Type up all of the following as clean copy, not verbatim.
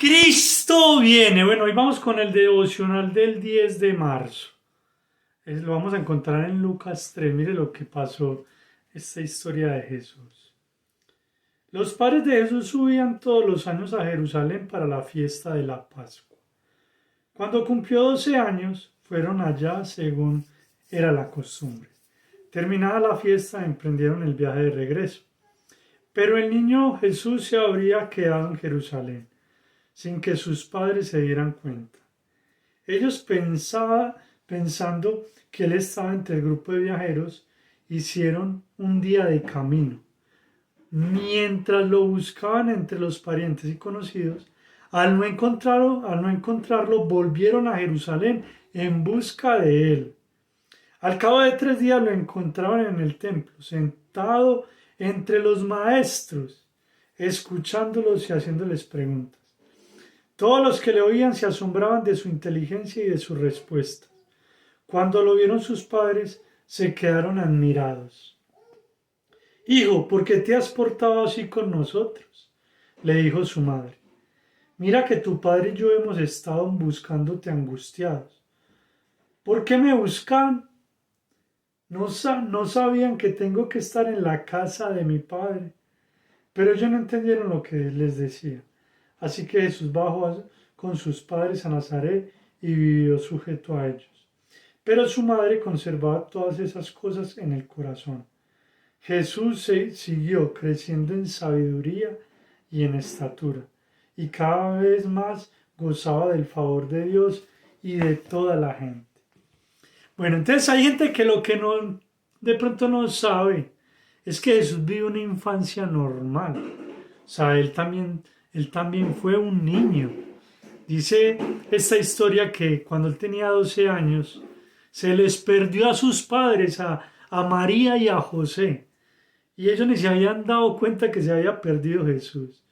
Cristo viene. Bueno, hoy vamos con el devocional del 10 de marzo. Lo vamos a encontrar en Lucas 3. Mire lo que pasó, esta historia de Jesús. Los padres de Jesús subían todos los años a Jerusalén para la fiesta de la Pascua. Cuando cumplió 12 años, fueron allá según era la costumbre. Terminada la fiesta, emprendieron el viaje de regreso. Pero el niño Jesús se habría quedado en Jerusalén sin que sus padres se dieran cuenta. Ellos pensando que él estaba entre el grupo de viajeros, hicieron un día de camino. Mientras lo buscaban entre los parientes y conocidos, al no encontrarlo, volvieron a Jerusalén en busca de él. Al cabo de 3 días lo encontraban en el templo, sentado entre los maestros, escuchándolos y haciéndoles preguntas. Todos los que le oían se asombraban de su inteligencia y de sus respuestas. Cuando lo vieron sus padres, se quedaron admirados. Hijo, ¿por qué te has portado así con nosotros?, le dijo su madre. Mira que tu padre y yo hemos estado buscándote angustiados. ¿Por qué me buscan? No sabían que tengo que estar en la casa de mi padre. Pero ellos no entendieron lo que les decía. Así que Jesús bajó con sus padres a Nazaret y vivió sujeto a ellos. Pero su madre conservaba todas esas cosas en el corazón. Jesús siguió creciendo en sabiduría y en estatura, y cada vez más gozaba del favor de Dios y de toda la gente. Bueno, entonces hay gente que lo que no de pronto no sabe es que Jesús vive una infancia normal. O sea, él también fue un niño. Dice esta historia que cuando él tenía 12 años, se les perdió a sus padres, a María y a José. Y ellos ni se habían dado cuenta que se había perdido Jesús.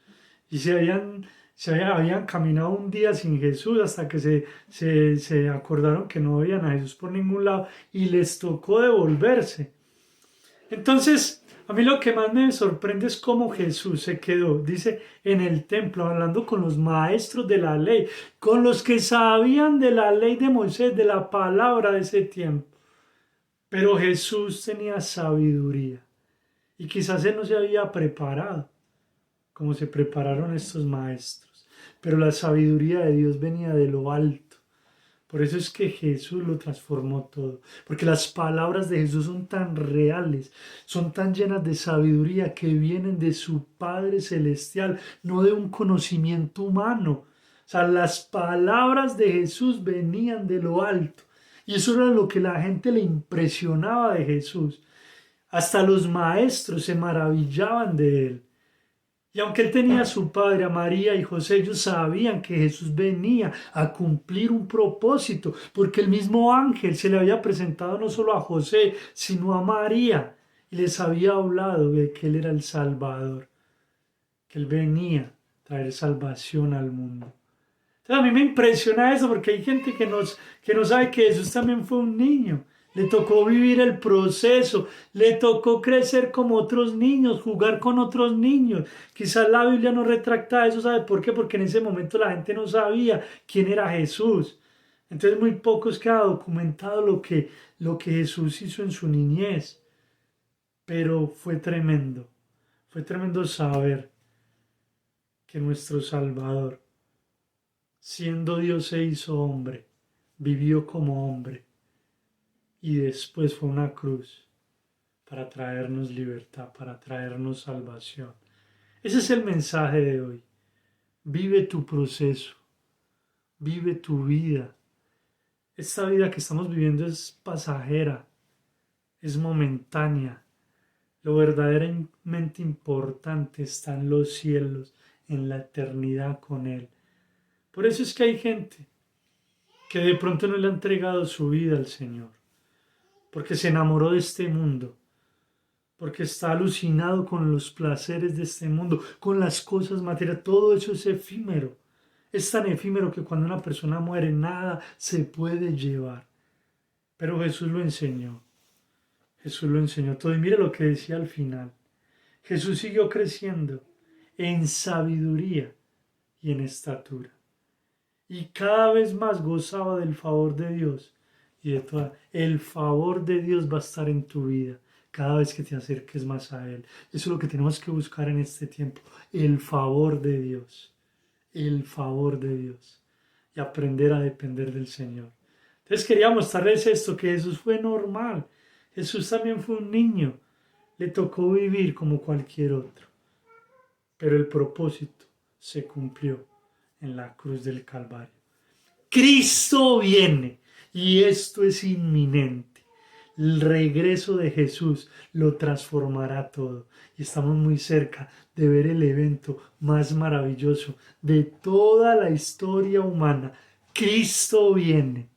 Y habían caminado un día sin Jesús hasta que se acordaron que no veían a Jesús por ningún lado y les tocó devolverse. Entonces, a mí lo que más me sorprende es cómo Jesús se quedó, dice, en el templo, hablando con los maestros de la ley, con los que sabían de la ley de Moisés, de la palabra de ese tiempo. Pero Jesús tenía sabiduría y quizás él no se había preparado como se prepararon estos maestros. Pero la sabiduría de Dios venía de lo alto. Por eso es que Jesús lo transformó todo. Porque las palabras de Jesús son tan reales, son tan llenas de sabiduría que vienen de su Padre Celestial, no de un conocimiento humano. O sea, las palabras de Jesús venían de lo alto. Y eso era lo que la gente le impresionaba de Jesús. Hasta los maestros se maravillaban de él. Y aunque él tenía a su padre, a María y José, ellos sabían que Jesús venía a cumplir un propósito, porque el mismo ángel se le había presentado no solo a José, sino a María, y les había hablado de que él era el Salvador, que él venía a traer salvación al mundo. Entonces a mí me impresiona eso, porque hay gente que no sabe que Jesús también fue un niño. Le tocó vivir el proceso, le tocó crecer como otros niños, jugar con otros niños. Quizás la Biblia no retracta eso, ¿sabe por qué? Porque en ese momento la gente no sabía quién era Jesús. Entonces muy pocos queda documentado lo que Jesús hizo en su niñez. Pero fue tremendo saber que nuestro Salvador, siendo Dios, se hizo hombre, vivió como hombre y después fue una cruz para traernos libertad, para traernos salvación. Ese es el mensaje de hoy. Vive tu proceso, vive tu vida. Esta vida que estamos viviendo es pasajera, es momentánea. Lo verdaderamente importante está en los cielos, en la eternidad con Él. Por eso es que hay gente que de pronto no le ha entregado su vida al Señor, porque se enamoró de este mundo, porque está alucinado con los placeres de este mundo, con las cosas materiales. Todo eso es efímero. Es tan efímero que cuando una persona muere nada se puede llevar. Pero Jesús lo enseñó. Jesús lo enseñó todo. Y mire lo que decía al final. Jesús siguió creciendo en sabiduría y en estatura. Y cada vez más gozaba del favor de Dios. Y el favor de Dios va a estar en tu vida cada vez que te acerques más a Él. Eso es lo que tenemos que buscar en este tiempo. El favor de Dios. El favor de Dios. Y aprender a depender del Señor. Entonces quería mostrarles esto, que Jesús fue normal. Jesús también fue un niño. Le tocó vivir como cualquier otro. Pero el propósito se cumplió en la cruz del Calvario. Cristo viene y esto es inminente. El regreso de Jesús lo transformará todo y estamos muy cerca de ver el evento más maravilloso de toda la historia humana. Cristo viene.